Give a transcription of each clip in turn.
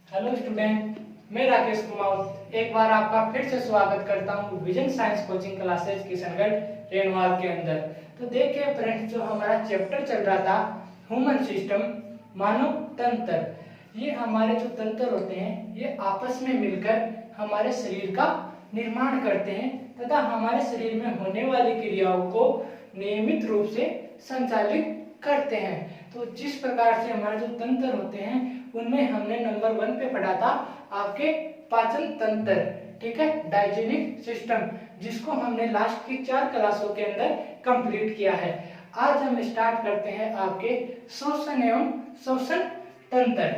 Hello student, मैं राकेश कुमार एक बार आपका फिर से स्वागत करता हूँ vision science coaching classes Kishangarh renewal के अंदर। तो देखिए फ्रेंड्स, जो हमारा चैप्टर चल रहा था ह्यूमन सिस्टम, मानव तंत्र, ये हमारे जो तंत्र होते हैं ये आपस में मिलकर हमारे शरीर का निर्माण करते हैं तथा हमारे शरीर में होने वाली क्रियाओं को नियमित रूप से संचालित करते हैं। तो जिस प्रकार से हमारे जो तंत्र होते हैं उनमें हमने नंबर 1 पे पढ़ा था आपके पाचन तंत्र, ठीक है, डाइजेनिक सिस्टम, जिसको हमने लास्ट की 4 क्लासों के अंदर कंप्लीट किया है। आज हम स्टार्ट करते हैं आपके श्वसन एवं श्वसन तंत्र।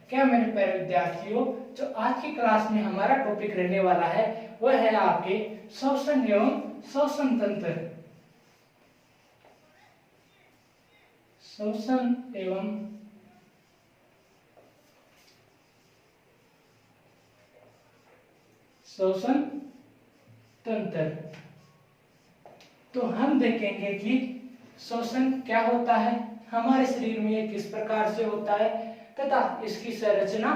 क्या मेरे प्यारे विद्यार्थियों, जो आज की क्लास में हमारा टॉपिक रहने वाला है वह है आपके श्वसन एवं श्वसन तंत्र। श्वसन एवं श्वसन तंत्र। तो हम देखेंगे कि श्वसन क्या होता है, हमारे शरीर में ये किस प्रकार से होता है तथा इसकी संरचना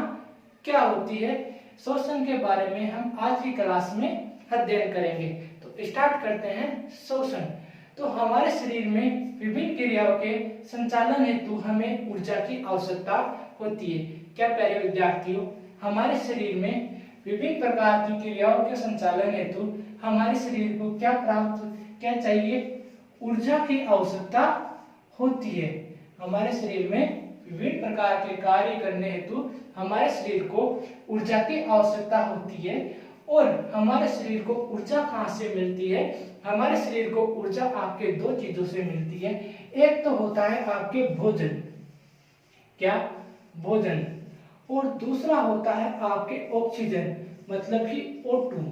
क्या होती है। श्वसन के बारे में हम आज की क्लास में अध्ययन करेंगे। तो स्टार्ट करते हैं श्वसन। तो हमारे शरीर में विभिन्न क्रियाओं के संचालन हेतु हमें ऊर्जा की आवश्यकता होती है। क्या प्यारे विद्यार्थियों, हमारे शरीर में विभिन्न प्रकार की क्रियाओं के संचालन हेतु हमारे शरीर को क्या चाहिए, ऊर्जा की आवश्यकता होती है। हमारे शरीर में विभिन्न प्रकार के कार्य करने हेतु हमारे शरीर को ऊर्जा की आवश्यकता होती है। और हमारे शरीर को ऊर्जा कहाँ से मिलती है? हमारे शरीर को ऊर्जा आपके 2 चीजों से मिलती है। एक तो होता है आपके भोजन, क्या भोजन, और दूसरा होता है आपके ऑक्सीजन, मतलब कि O2,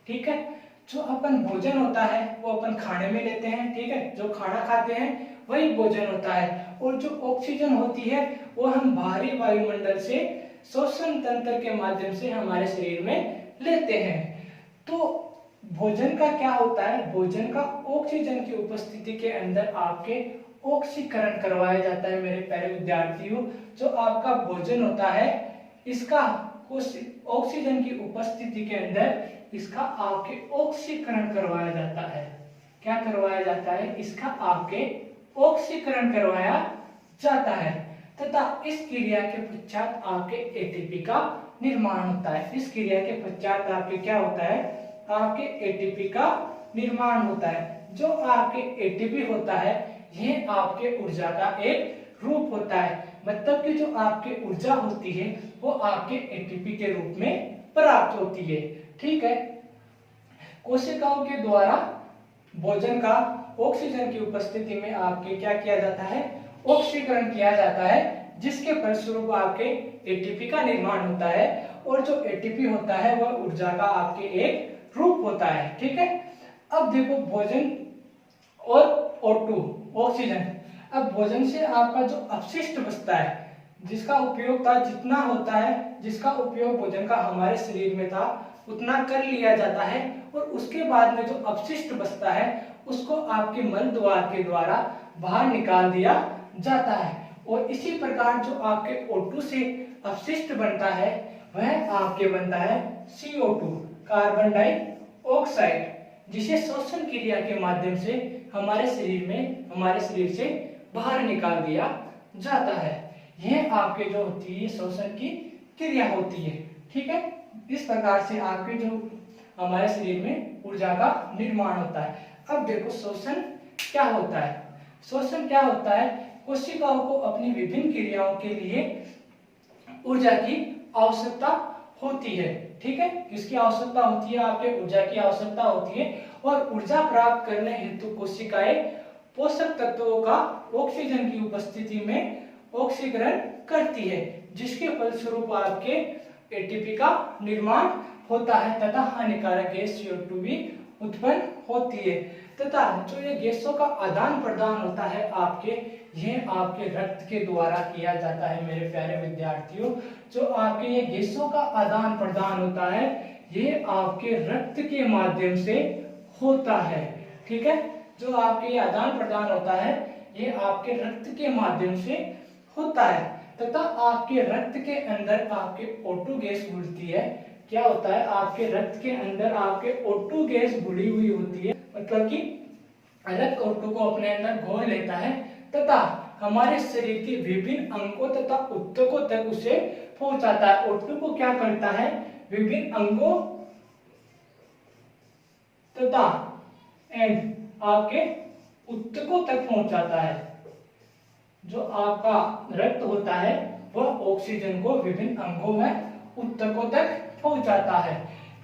ठीक है। जो अपन भोजन होता है वो अपन खाने में लेते हैं, ठीक है, जो खाना खाते हैं वही भोजन होता है। और जो ऑक्सीजन होती है वो हम बाहरी वायुमंडल से श्वसन तंत्र के माध्यम से हमारे शरीर में लेते हैं। तो भोजन का क्या होता है, भोजन का ऑक्सीजन की उपस्थिति के अंदर आपके ऑक्सीकरण करवाया जाता है। मेरे प्यारे विद्यार्थियों, जो आपका भोजन होता है इसका ऑक्सीजन की उपस्थिति के अंदर इसका आपके ऑक्सीकरण करवाया जाता है। क्या करवाया जाता है? इसका आपके ऑक्सीकरण करवाया जाता है तथा इस क्रिया के पश्चात आपके एटीपी का निर्माण होता है। इस क्रिया के पश्चात आपके क्या होता है? आपके एटीपी का निर्माण होता है। जो आपके एटीपी होता है यह आपके ऊर्जा का एक रूप होता है, मतलब कि जो आपकी ऊर्जा होती है वो आपके एटीपी के रूप में प्राप्त होती है, ठीक है। कोशिकाओं के द्वारा भोजन का ऑक्सीजन की उपस्थिति में आपके क्या किया जाता है? ऑक्सीकरण किया जाता है, जिसके फलस्वरूप आपके एटीपी का निर्माण होता है। और जो एटीपी होता है वह ऊर्जा का आपके एक रूप होता है, ठीक है। अब देखो, भोजन और O2 ऑक्सीजन। अब भोजन से आपका जो अपशिष्ट बचता है, जिसका उपयोग था जितना होता है, जिसका उपयोग भोजन का हमारे शरीर में था उतना कर लिया जाता है। और उसके बाद में जो अपशिष्ट बचता है उसको आपके मल द्वार के द्वारा बाहर निकाल दिया जाता है। और इसी प्रकार जो आपके O2 से अपशिष्ट बनता है वह आपके बनता है CO2, कार्बन डाइऑक्साइड, जिसे श्वसन क्रिया के माध्यम से हमारे शरीर से बाहर निकाल दिया जाता है। यह आपके जो होती है श्वसन की क्रिया होती है, ठीक है। इस प्रकार से आपके जो हमारे शरीर में ऊर्जा का निर्माण होता है। अब देखो, श्वसन क्या होता है? श्वसन क्या होता है? कोशिकाओं को अपनी विभिन्न क्रियाओं के लिए ऊर्जा की आवश्यकता होती है, ठीक है। किसकी आवश्यकता होती है? आपके ऊर्जा की आवश्यकता होती है। और ऊर्जा प्राप्त करने हेतु कोशिकाएं पोषक तत्वों का ऑक्सीजन की उपस्थिति में ऑक्सीकरण करती है, जिसके फलस्वरूप आपके एटीपी का निर्माण होता है तथा हानिकारक गैस CO2 भी उत्पन्न होती है। तथा जो ये गैसों का आदान प्रदान होता है यह आपके रक्त के द्वारा किया जाता है। मेरे प्यारे विद्यार्थियों, जो आपके ये गैसों का आदान प्रदान होता है ये आपके रक्त के माध्यम से होता है, ठीक है। जो आपके आदान प्रदान होता है ये आपके रक्त के माध्यम से होता है। तथा आपके रक्त के अंदर आपके O2 गैस घुलती है। क्या होता है, आपके रक्त के अंदर आपके O2 गैस घुली हुई होती है, मतलब कि रक्त O2 को अपने अंदर घोल लेता है तथा हमारे शरीर के विभिन्न अंगों तथा ऊतकों तक उसे पहुंचाता है। O2 को क्या करता है, विभिन्न अंगों तथा एंड आपके ऊतकों तक पहुंचाता है। जो आपका रक्त होता है वह ऑक्सीजन को विभिन्न अंगों में ऊतकों तक पहुंचाता है।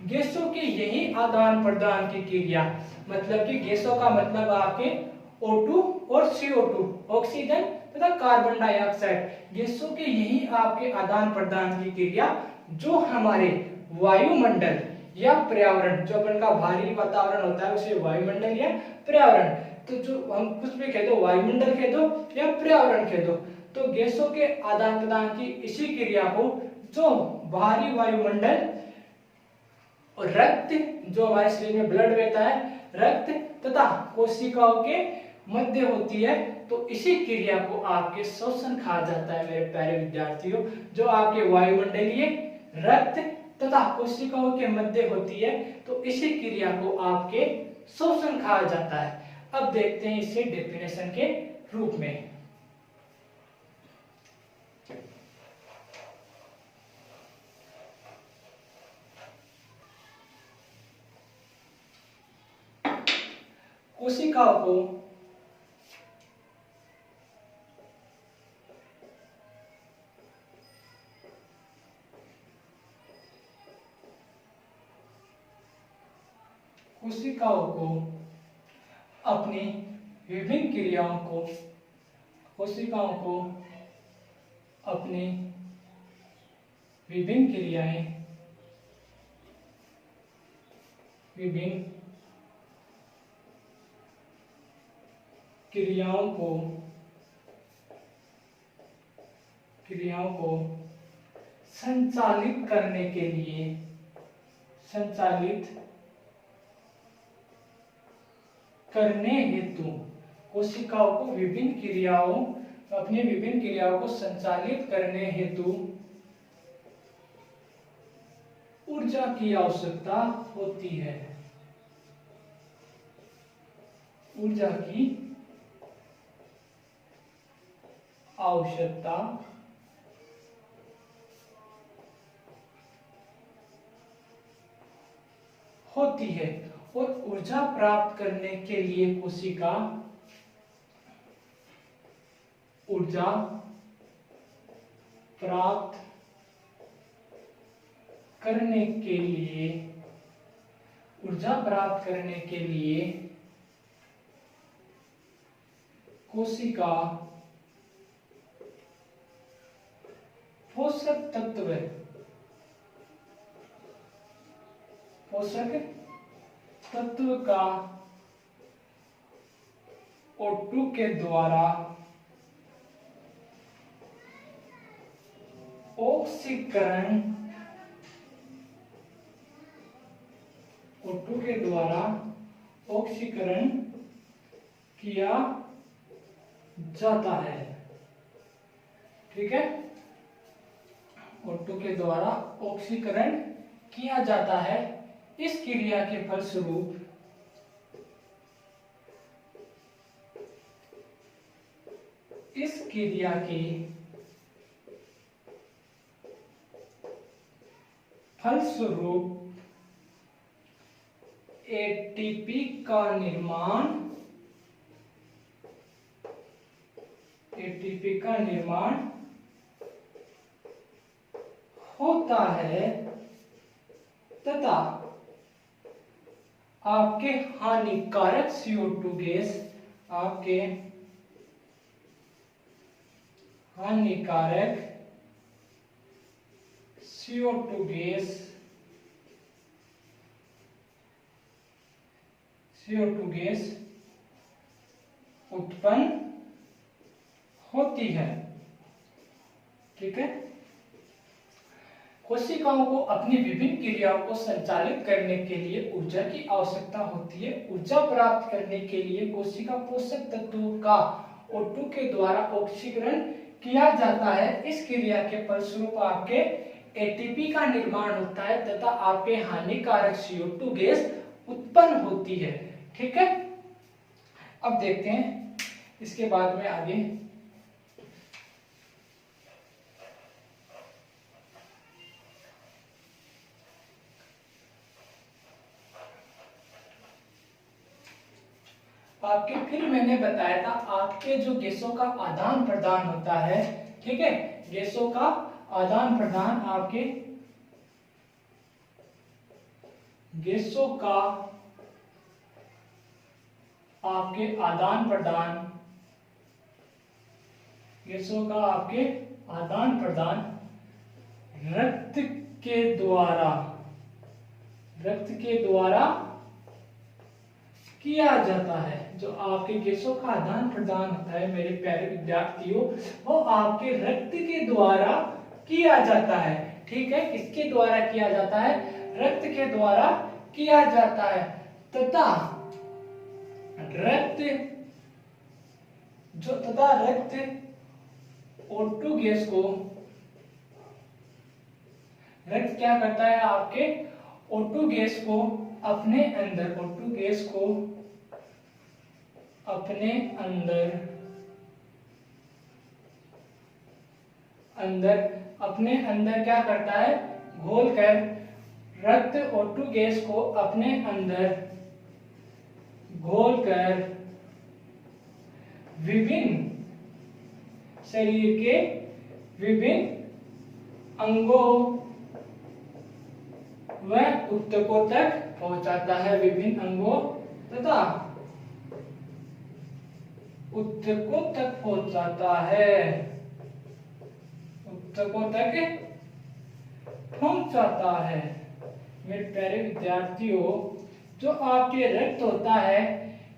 गैसों की यही आदान प्रदान की क्रिया, मतलब कि गैसों का मतलब आपके O2 और CO2 ऑक्सीजन तथा कार्बन डाइऑक्साइड, गैसों के यही आपके आदान प्रदान की क्रिया जो हमारे वायुमंडल या पर्यावरण, जो अपन का बाहरी वातावरण होता है उसे वायुमंडल या पर्यावरण, तो जो हम कुछ भी कह दो, वायुमंडल कह दो या पर्यावरण कह दो, तो गैसों के आदान प्रदान की इसी क्रिया को जो बाहरी वायुमंडल और रक्त, जो हमारे शरीर में ब्लड बहता है, रक्त तथा कोशिकाओं के मध्य होती है, तो इसी क्रिया को आपके श्वसन कहा जाता है मेरे प्यारे विद्यार्थियों। जो आपके वायुमंडलीय, रक्त तथा कोशिकाओं के मध्य होती है, तो इसी क्रिया को आपके श्वसन कहा जाता है। अब देखते हैं इसे डेफिनेशन के रूप में। कोशिकाओं को अपनी विभिन्न क्रियाओं को, कोशिकाओं को अपनी विभिन्न क्रियाएं, विभिन्न क्रियाओं को संचालित करने के लिए, संचालित करने हेतु, कोशिकाओं को विभिन्न क्रियाओं, अपनी विभिन्न क्रियाओं को संचालित करने हेतु ऊर्जा की आवश्यकता होती है। ऊर्जा की आवश्यकता होती है और ऊर्जा प्राप्त करने के लिए कोशिका ऊर्जा प्राप्त करने के लिए, ऊर्जा प्राप्त करने के लिए कोशिका पोषक तत्व, पोषक तत्व का O2 के द्वारा ऑक्सीकरण, O2 के द्वारा ऑक्सीकरण किया जाता है। ठीक है, O2 के द्वारा ऑक्सीकरण किया जाता है। इस क्रिया के फलस्वरूप इस क्रिया के फलस्वरूप एटीपी का निर्माण, एटीपी का निर्माण होता है तथा आपके हानिकारक CO2 गैस, आपके हानिकारक CO2 गैस, CO2 गैस उत्पन्न होती है। ठीक है, कोशिकाओं को अपनी विभिन्न क्रियाओं को संचालित करने के लिए ऊर्जा की आवश्यकता होती है। ऊर्जा प्राप्त करने के लिए कोशिका पोषक तत्वों का O2 के द्वारा ऑक्सीकरण किया जाता है, इस क्रिया के फलस्वरूप आपके एटीपी का निर्माण होता है तथा आपके हानिकारक CO2 गैस उत्पन्न होती है। ठीक है, अब देखते हैं इसके बाद में आगे। आपके फिर मैंने बताया था आपके जो गैसों का आदान प्रदान होता है, ठीक है, गैसों का आदान प्रदान, आपके गैसों का आपके आदान प्रदान, गैसों का आपके आदान प्रदान रक्त के द्वारा किया जाता है। जो आपके गैसों का आदान प्रदान होता है मेरे प्यारे विद्यार्थियों, वो आपके रक्त के द्वारा किया जाता है। ठीक है, किसके द्वारा किया जाता है? रक्त के द्वारा किया जाता है तथा रक्त O2 गैस को, रक्त क्या करता है? आपके O2 गैस को अपने अंदर, O2 गैस को अपने अंदर क्या करता है? घोलकर रक्त O2 गैस को अपने अंदर घोलकर विभिन्न शरीर के विभिन्न अंगों व ऊतकों तक पहुंचाता है, विभिन्न अंगों तथा ऊतकों तक पहुंचाता है, ऊतकों तक पहुंचाता है। मेरे प्यारे विद्यार्थियों, जो आपके रक्त होता है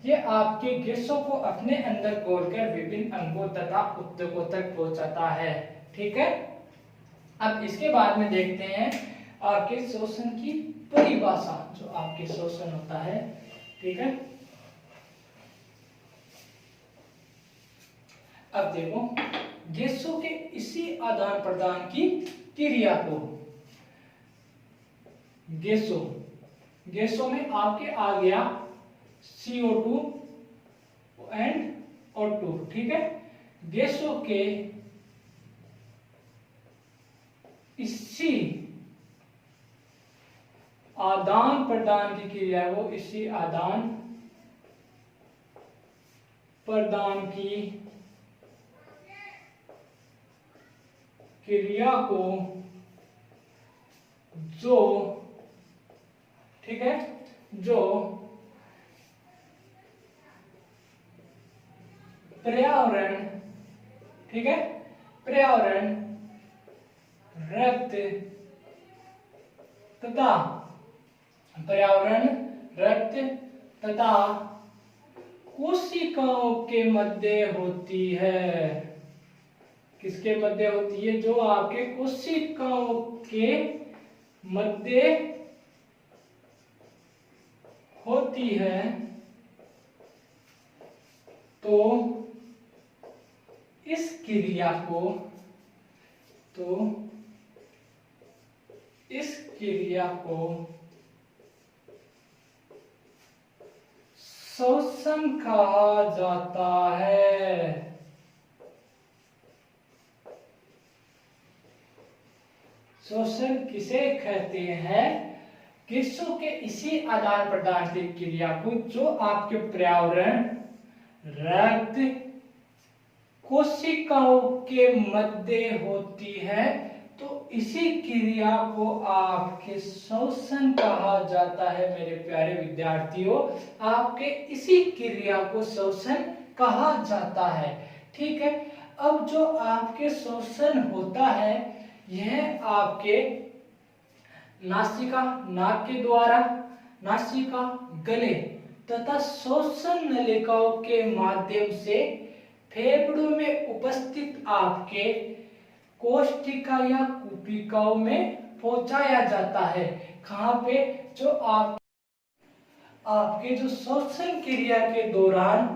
ये आपके गैसों को अपने अंदर घोलकर विभिन्न अंगों तथा ऊतकों तक पहुंचाता है। ठीक है, अब इसके बाद में देखते हैं आपके श्वसन की परिभाषा, जो आपके श्वसन होता है। ठीक है, अब देखो गैसों के इसी आदान प्रदान की क्रिया को, गैसों में आपके आ गया CO2 एंड O2। ठीक है, गैसों के इसी आदान प्रदान की क्रिया, वो इसी आदान प्रदान की क्रिया को जो, ठीक है, जो पर्यावरण, ठीक है, पर्यावरण, रक्त तथा कोशिकाओं के मध्य होती है। किसके मध्य होती है? जो आपके कोशिकाओं के मध्य होती है, तो इस क्रिया को श्वसन कहा जाता है। श्वसन किसे कहते हैं? गैसों के इसी आदान प्रदान की क्रिया को जो आपके पर्यावरण, रक्त, कोशिकाओं के मध्य होती है, तो इसी क्रिया को आपके श्वसन कहा जाता है। मेरे प्यारे विद्यार्थियों, आपके इसी क्रिया को श्वसन कहा जाता है। ठीक है, अब जो आपके श्वसन होता है यह आपके नासिका, नाक के द्वारा, नासिका, गले तथा श्वसन नलिकाओं के माध्यम से फेफड़ों में उपस्थित आपके कोशिका या कुपिकाओं में पहुंचाया जाता है। कहां पे? जो आपके जो श्वसन क्रिया के दौरान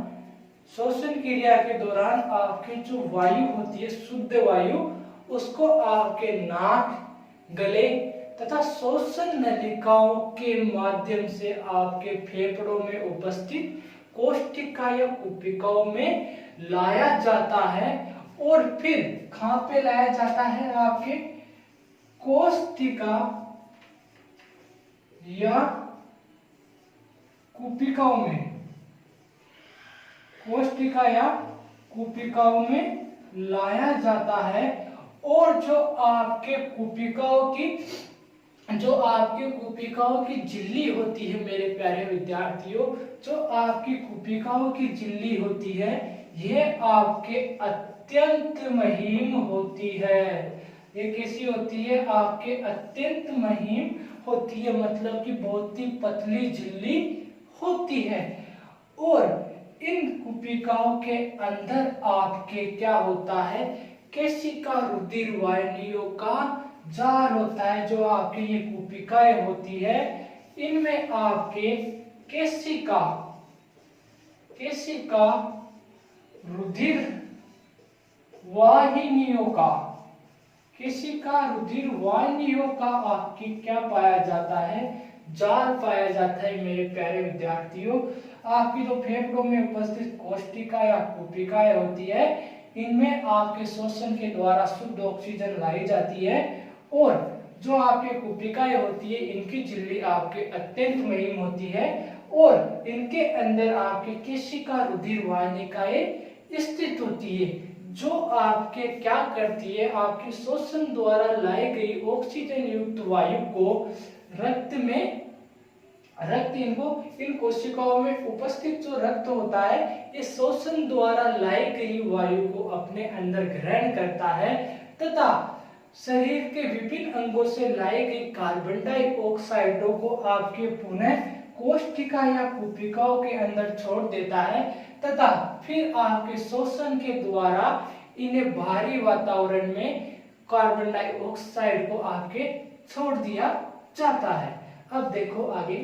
श्वसन क्रिया के दौरान आपकी जो वायु होती है, शुद्ध वायु, उसको आपके नाक, गले तथा श्वसन नलिकाओं के माध्यम से आपके फेफड़ों में उपस्थित कोशिका या कुपिकाओं में लाया जाता है और फिर कहां पे लाया जाता है? आपके कोशिका या कुपिकाओं में, कोशिका या कुपिकाओं में लाया जाता है। और जो आपके कुपिकाओं की झिल्ली होती है मेरे प्यारे विद्यार्थियों, जो आपकी कुपिकाओं की झिल्ली होती है, यह आपके अत्यंत महीन होती है। ये कैसी होती है? आपके अत्यंत महीन होती है, मतलब कि बहुत ही पतली झिल्ली होती है। और इन कुपिकाओं के अंदर आपके क्या होता है? केशिका रुधिर वाहिनियों का जाल होता है। जो आपकी ये कुपिकाएं होती है, इनमें आपके केशिका रुधिर वाहिनियों का आपकी क्या पाया जाता है? जाल पाया जाता है मेरे प्यारे विद्यार्थियों। आपकी जो फेफड़ों में उपस्थित कोशिका या कुपिकाएं होती है, इनमें आपके श्वसन के द्वारा शुद्ध ऑक्सीजन लाई जाती है। और जो आपके कुपिकाएं होती है, इनकी झिल्ली आपके अत्यंत महीन होती है और इनके अंदर आपके केशिका रुधिर वाहिनिकाएं स्थित होती है, जो आपके क्या करती है? आपके श्वसन द्वारा लाई गई ऑक्सीजन युक्त वायु को इन कोशिकाओं में उपस्थित जो रक्त होता है, इस श्वसन द्वारा लाई गई वायु को अपने अंदर ग्रहण करता है तथा शरीर के विभिन्न अंगों से लाई गई कार्बन डाइऑक्साइडों को आपके पुनः कोशिका या कुपिकाओं के अंदर छोड़ देता है तथा फिर आपके श्वसन के द्वारा इन्हें बाहरी वातावरण में कार्बन डाइऑक्साइड को आपके छोड़ दिया जाता है। अब देखो आगे,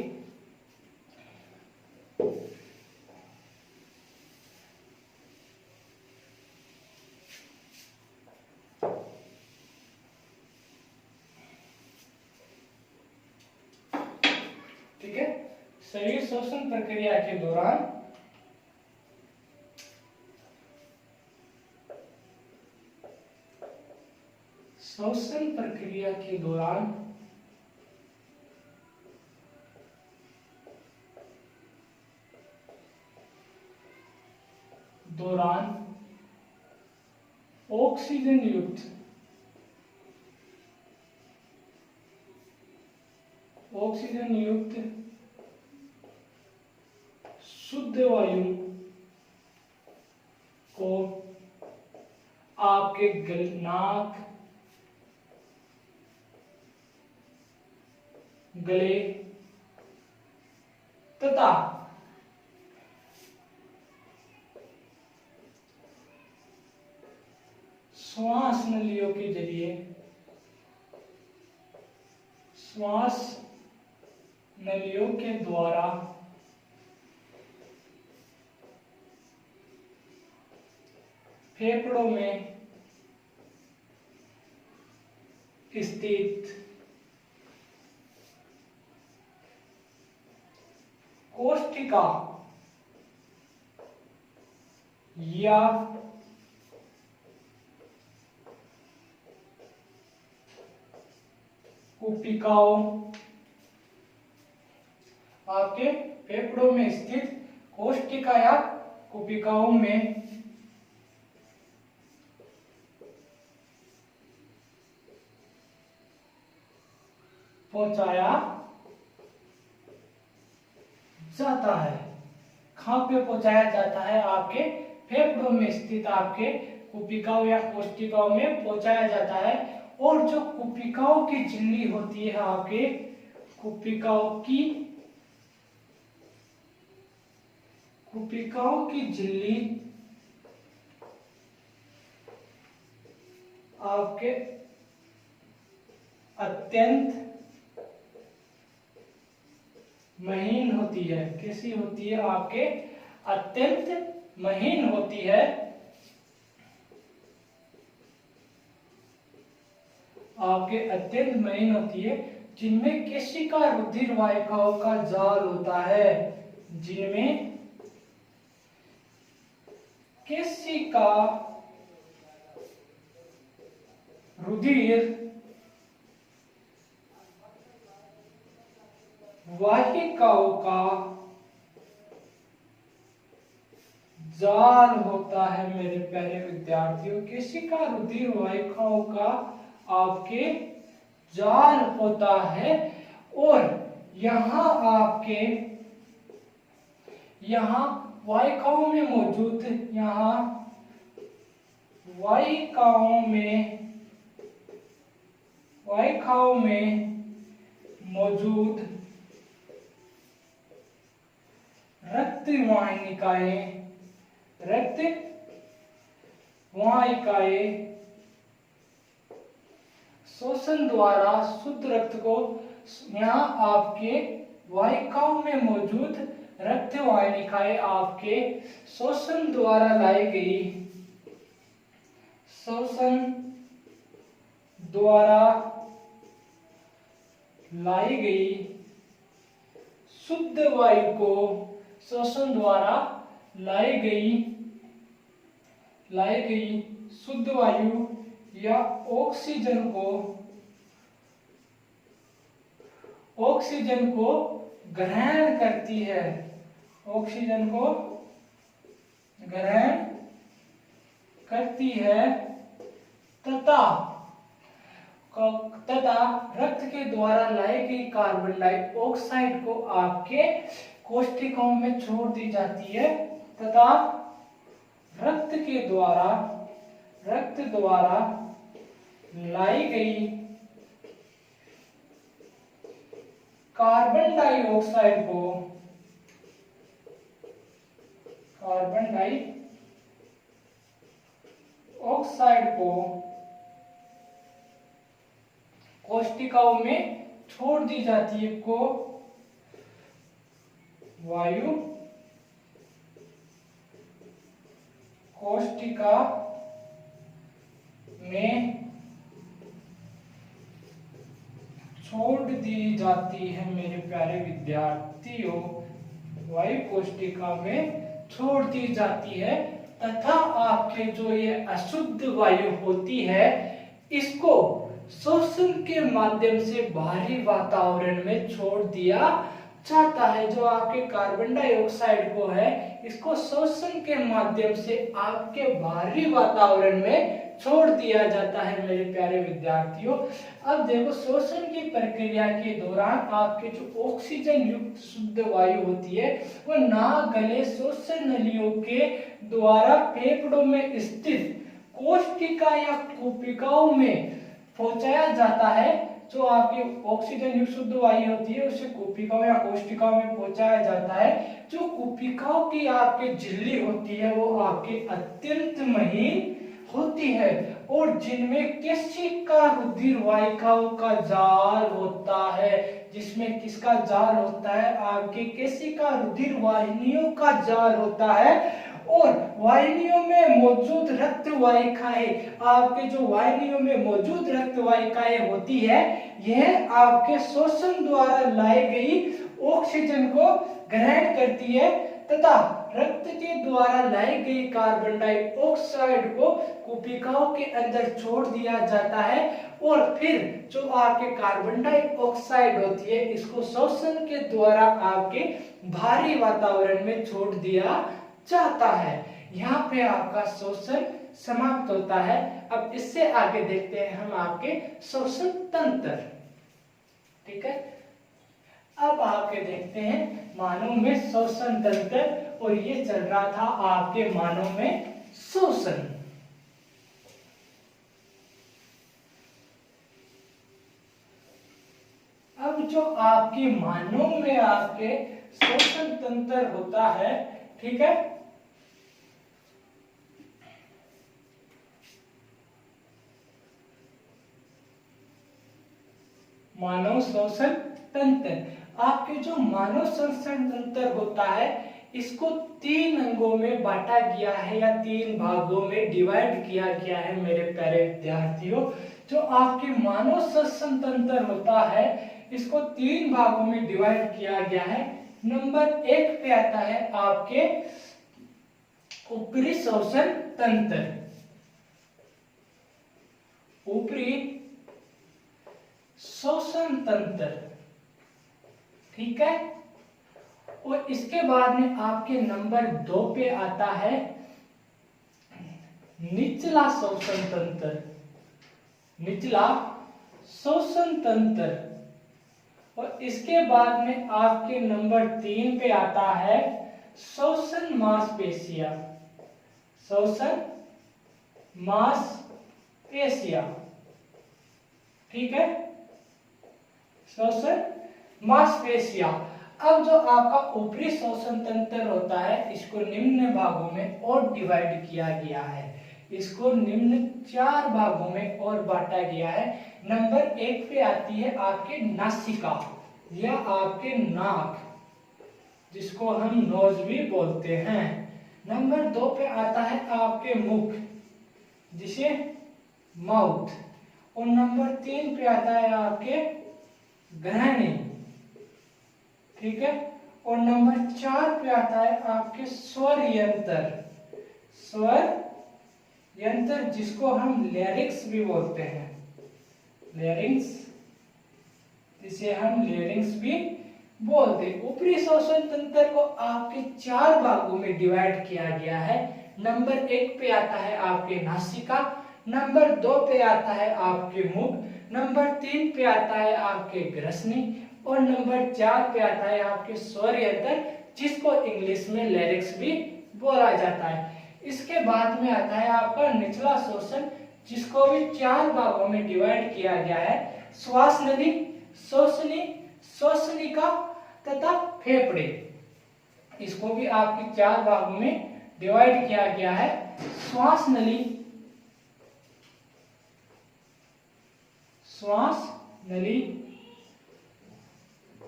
ठीक है। शरीर श्वसन प्रक्रिया के दौरान ऑक्सीजन युक्त शुद्ध वायु को आपके नाक, गले तथा श्वास नलियों के जरिए, श्वास नलियों के द्वारा फेफड़ों में स्थित कोशिका या कुपिकाओं, आपके फेफड़ों में स्थित कोशिका या कुपिकाओं में पहुंचाया जाता है। कहां पे पहुंचाया जाता है? आपके फेफड़ों में स्थित आपके कुपिकाओं या कोशिकाओं में पहुंचाया जाता है। और जो कुपिकाओं की झिल्ली होती है, आपके कुपिकाओं की झिल्ली आपके अत्यंत महीन होती है। कैसी होती है? आपके अत्यंत महीन होती है, आपके अत्यंत महीन होती है, जिनमें केशिका रुधिर वाहिकाओं का जाल होता है, जिनमें केशिका रुधिर वाहिकाओं का जाल होता है। मेरे प्यारे विद्यार्थियों, केशिका रुधिर वाहिकाओं का आपके जाल होता है, और यहाँ आपके यहाँ वाहिकाओं में मौजूद यहाँ वाहिकाओं में मौजूद रक्त वाहिकाएं शोषण द्वारा शुद्ध रक्त को, यहाँ आपके वाहिकाओं में मौजूद रक्त वाहिकाएं आपके शोषण द्वारा लाई गई शुद्ध वायु को, शोषण द्वारा लाई गई शुद्ध वायु या ऑक्सीजन को ग्रहण करती है, ऑक्सीजन को ग्रहण करती है, तथा रक्त के द्वारा लाई गई कार्बन डाइऑक्साइड को आपके कोशिकाओं में छोड़ दी जाती है, तथा रक्त द्वारा लाई गई कार्बन डाइऑक्साइड को कोशिकाओं में छोड़ दी जाती है, को वायु कोशिका में छोड़ दी जाती है। मेरे प्यारे विद्यार्थियों, वायु कोशिका में छोड़ दी जाती है, तथा आपके जो ये अशुद्ध वायु होती है, इसको श्वसन के माध्यम से बाहरी वातावरण में छोड़ दिया जाता है। जो आपके कार्बन डाइऑक्साइड को है, इसको श्वसन के माध्यम से आपके बाहरी वातावरण में छोड़ दिया जाता है। मेरे प्यारे विद्यार्थियों, अब देखो, श्वसन की प्रक्रिया के दौरान आपके जो ऑक्सीजन युक्त शुद्ध वायु होती है, वो नाक, गले, श्वसन नलियों के द्वारा फेफड़ों में स्थित कोशिका या कोशिकाओं में पहुंचाया जाता है। जो आपकी ऑक्सीजन युक्त शुद्ध वायु होती है, उसे कोशिकाओं या कोशिकाओं में पहुंचाया जाता है। जो कोशिकाओं की आपके झिल्ली होती है, वो आपके अत्यंत महीन होती है, और जिनमें केशिका रुधिर वाहिकाओं का जाल होता है, जिसमें किसका जाल होता है, आपके केशिका रुधिर वाहिनियों का जाल होता है। और वाहिनियों में मौजूद रक्त वाहिकाएं, आपके जो वाहिनियों में मौजूद रक्त वाहिकाएं होती है, यह आपके श्वसन द्वारा लाई गई ऑक्सीजन को ग्रहण करती है, तथा रक्त के द्वारा लाई गई कार्बन डाइऑक्साइड को कोशिकाओं के अंदर छोड़ दिया जाता है। और फिर जो आपके कार्बन डाइऑक्साइड होती है, इसको श्वसन के द्वारा आपके बाहरी वातावरण में छोड़ दिया जाता है। यहाँ पे आपका श्वसन समाप्त होता है। अब इससे आगे देखते हैं हम आपके श्वसन तंत्र। ठीक है, अब आपके देखते हैं मानव में श्वसन तंत्र, और ये चल रहा था आपके मानव में श्वसन। अब जो आपके मानव में आपके श्वसन तंत्र होता है, ठीक है, मानव श्वसन तंत्र, आपके जो मानव श्वसन तंत्र होता है, इसको 3 अंगों में बांटा गया है या 3 भागों में डिवाइड किया गया है मेरे प्यारे विद्यार्थियों। जो आपके मानव श्वसन तंत्र होता है इसको 3 भागों में डिवाइड किया गया है। नंबर 1 पे आता है आपके ऊपरी श्वसन तंत्र। ऊपरी श्वसन तंत्र, ठीक है। और इसके बाद में आपके नंबर 2 पे आता है निचला श्वसन तंत्र। निचला श्वसन तंत्र। और इसके बाद में आपके नंबर 3 पे आता है श्वसन मांसपेशियां। श्वसन मांसपेशियां, ठीक है, श्वसन मांसपेशियां। अब जो आपका ऊपरी श्वसन तंत्र होता है इसको निम्न भागों में और डिवाइड किया गया है। इसको निम्न 4 भागों में और बांटा गया है। नंबर 1 पे आती है आपके नासिका या आपके नाक, जिसको हम नोज भी बोलते हैं। नंबर 2 पे आता है आपके मुख, जिसे माउथ। और नंबर 3 पे आता है आपके ग्रहणी, ठीक है। और नंबर 4 पे आता है आपके स्वर यंत्र। स्वर यंत्र जिसको हम लैरिंक्स भी बोलते हैं। लैरिंक्स, जिसे हम लैरिंक्स भी बोलते हैं। ऊपरी श्वसन तंत्र को आपके 4 भागों में डिवाइड किया गया है। नंबर 1 पे आता है आपके नासिका, नंबर 2 पे आता है आपके मुख, नंबर 3 पे आता है आपके ग्रसनी और नंबर 4 पे आता है आपके स्वर यंत्र, जिसको इंग्लिश में लैरिंक्स भी बोला जाता है। इसके बाद में आता है आपका निचला श्वसन, जिसको भी 4 भागों में डिवाइड किया गया है। श्वास नली, श्वसनी, श्वसनिका तथा फेफड़े। इसको भी आपके 4 भागों में डिवाइड किया गया है। श्वास नली, श्वास नली,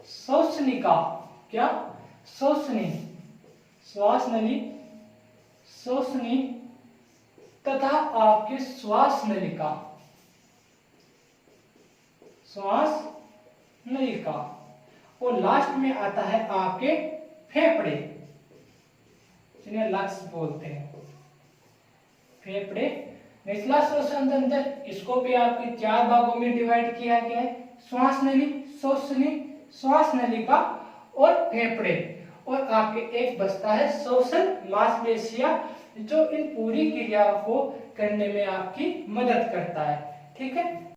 श्वसनिका, क्या, श्वसनी, श्वास नली, श्वसनी तथा आपके श्वास नलिका, श्वास नलिका। और लास्ट में आता है आपके फेफड़े, जिन्हें लंग्स बोलते हैं। फेफड़े, निचला श्वसन तंत्र, इसको भी आपके 4 भागों में डिवाइड किया गया है। श्वास नली, श्वसनी, श्वास नलिका और फेफड़े। और आपके एक बचता है श्वसन मांसपेशियां, जो इन पूरी क्रियाओं को करने में आपकी मदद करता है, ठीक है।